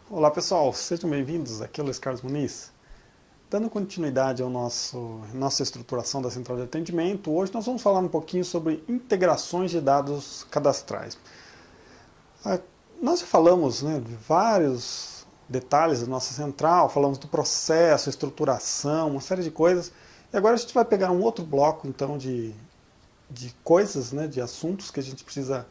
Olá pessoal, sejam bem-vindos, aqui é o Luiz Carlos Muniz. Dando continuidade ao nossa estruturação da central de atendimento, hoje nós vamos falar um pouquinho sobre integrações de dados cadastrais. Nós já falamos, de vários detalhes da nossa central, falamos do processo, estruturação, uma série de coisas, e agora a gente vai pegar um outro bloco então de coisas, de assuntos que a gente precisa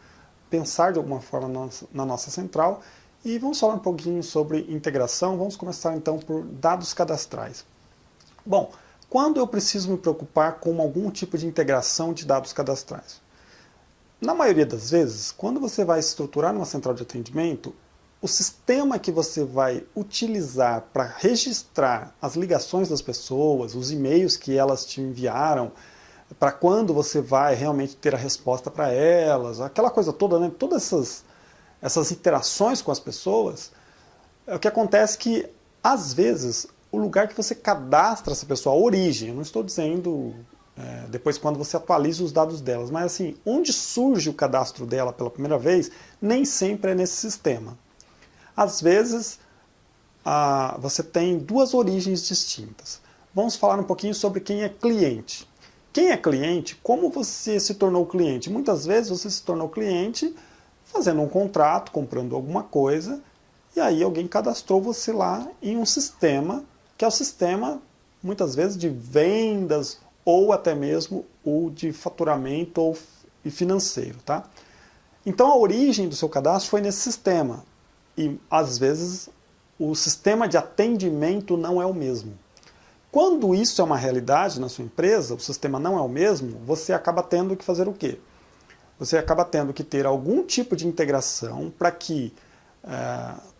pensar de alguma forma na nossa central. E vamos falar um pouquinho sobre integração. Vamos começar então por dados cadastrais. Bom, quando eu preciso me preocupar com algum tipo de integração de dados cadastrais? Na maioria das vezes, quando você vai estruturar uma central de atendimento, o sistema que você vai utilizar para registrar as ligações das pessoas, os e-mails que elas te enviaram, para quando você vai realmente ter a resposta para elas, aquela coisa toda, todas essas interações com as pessoas, o que acontece é que, às vezes, o lugar que você cadastra essa pessoa, a origem, eu não estou dizendo depois quando você atualiza os dados delas, mas assim, onde surge o cadastro dela pela primeira vez, nem sempre é nesse sistema. Às vezes, você tem duas origens distintas. Vamos falar um pouquinho sobre quem é cliente. Quem é cliente, como você se tornou cliente? Muitas vezes você se tornou cliente fazendo um contrato, comprando alguma coisa, e aí alguém cadastrou você lá em um sistema, que é o sistema, muitas vezes, de vendas, ou até mesmo o de faturamento ou financeiro. Tá? Então a origem do seu cadastro foi nesse sistema, e às vezes o sistema de atendimento não é o mesmo. Quando isso é uma realidade na sua empresa, o sistema não é o mesmo, você acaba tendo que fazer o quê? Você acaba tendo que ter algum tipo de integração para que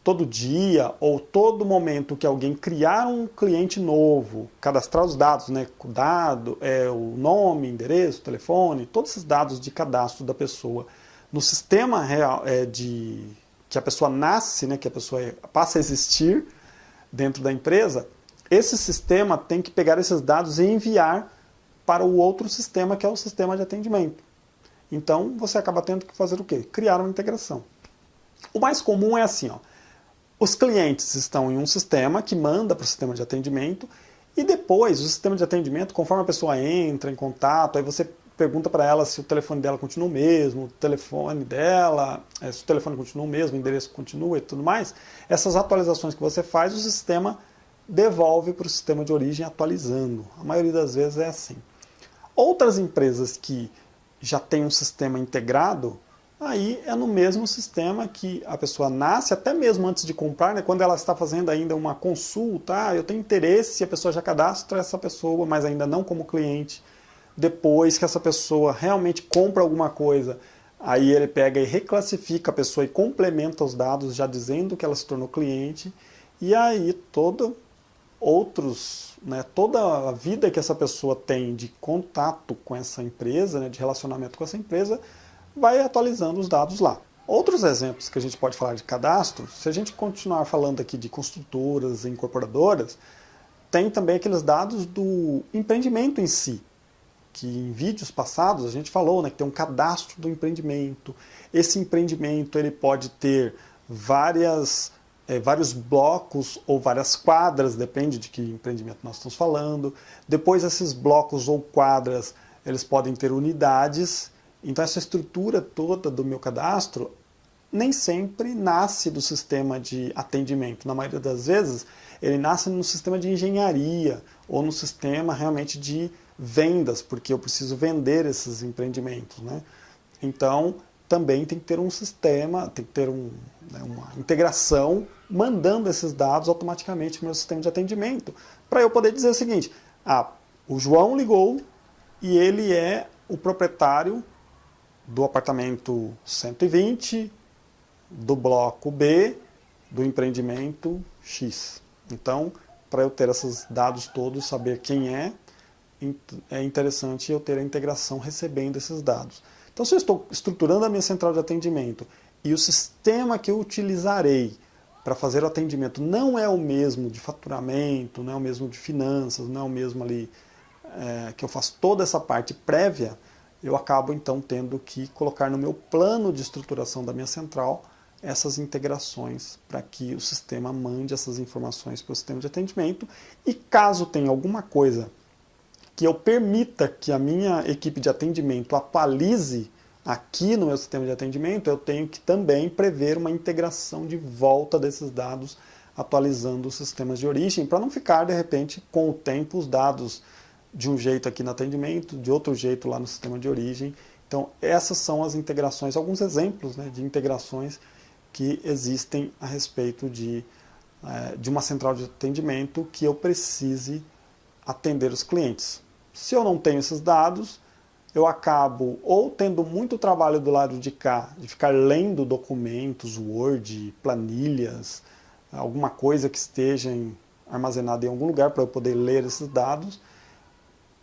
todo dia ou todo momento que alguém criar um cliente novo, cadastrar os dados, o nome, endereço, telefone, todos esses dados de cadastro da pessoa no sistema real que a pessoa nasce, que a pessoa passa a existir dentro da empresa, esse sistema tem que pegar esses dados e enviar para o outro sistema, que é o sistema de atendimento. Então, você acaba tendo que fazer o quê? Criar uma integração. O mais comum é assim, os clientes estão em um sistema que manda para o sistema de atendimento e depois o sistema de atendimento, conforme a pessoa entra em contato, aí você pergunta para ela se o telefone dela continua o mesmo, o telefone dela, se o telefone continua o mesmo, o endereço continua e tudo mais. Essas atualizações que você faz, o sistema devolve para o sistema de origem atualizando. A maioria das vezes é assim. Outras empresas que já tem um sistema integrado, aí é no mesmo sistema que a pessoa nasce, até mesmo antes de comprar, quando ela está fazendo ainda uma consulta, eu tenho interesse, a pessoa já cadastra essa pessoa, mas ainda não como cliente. Depois que essa pessoa realmente compra alguma coisa, aí ele pega e reclassifica a pessoa e complementa os dados, já dizendo que ela se tornou cliente, e aí toda a vida que essa pessoa tem de contato com essa empresa, de relacionamento com essa empresa, vai atualizando os dados lá. Outros exemplos que a gente pode falar de cadastro, se a gente continuar falando aqui de construtoras e incorporadoras, tem também aqueles dados do empreendimento em si, que em vídeos passados a gente falou, que tem um cadastro do empreendimento. Esse empreendimento ele pode ter vários blocos ou várias quadras, depende de que empreendimento nós estamos falando. Depois esses blocos ou quadras, eles podem ter unidades. Então essa estrutura toda do meu cadastro nem sempre nasce do sistema de atendimento. Na maioria das vezes, ele nasce no sistema de engenharia ou no sistema realmente de vendas, porque eu preciso vender esses empreendimentos. Então, também tem que ter um sistema, tem que ter uma integração mandando esses dados automaticamente para o meu sistema de atendimento, para eu poder dizer o seguinte, o João ligou e ele é o proprietário do apartamento 120, do bloco B, do empreendimento X. Então, para eu ter esses dados todos, saber quem é interessante eu ter a integração recebendo esses dados. Então, se eu estou estruturando a minha central de atendimento e o sistema que eu utilizarei para fazer o atendimento não é o mesmo de faturamento, não é o mesmo de finanças, não é o mesmo ali que eu faço toda essa parte prévia, eu acabo então tendo que colocar no meu plano de estruturação da minha central essas integrações para que o sistema mande essas informações para o sistema de atendimento. E caso tenha alguma coisa que eu permita que a minha equipe de atendimento atualize aqui no meu sistema de atendimento, eu tenho que também prever uma integração de volta desses dados, atualizando os sistemas de origem, para não ficar, de repente, com o tempo, os dados de um jeito aqui no atendimento, de outro jeito lá no sistema de origem. Então, essas são as integrações, alguns exemplos, né, de integrações que existem a respeito de uma central de atendimento que eu precise atender os clientes. Se eu não tenho esses dados, eu acabo ou tendo muito trabalho do lado de cá, de ficar lendo documentos, Word, planilhas, alguma coisa que esteja armazenada em algum lugar para eu poder ler esses dados,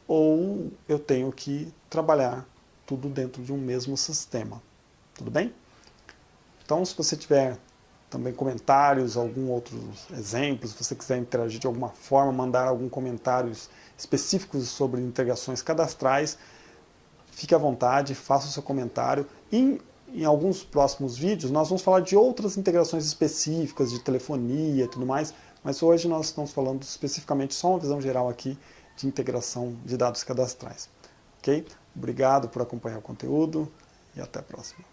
ou eu tenho que trabalhar tudo dentro de um mesmo sistema. Tudo bem? Então, se você tiver também comentários, algum outro exemplo, se você quiser interagir de alguma forma, mandar algum comentários específicos sobre integrações cadastrais, fique à vontade, faça o seu comentário. Em alguns próximos vídeos, nós vamos falar de outras integrações específicas, de telefonia e tudo mais, mas hoje nós estamos falando especificamente só uma visão geral aqui de integração de dados cadastrais. Ok? Obrigado por acompanhar o conteúdo e até a próxima.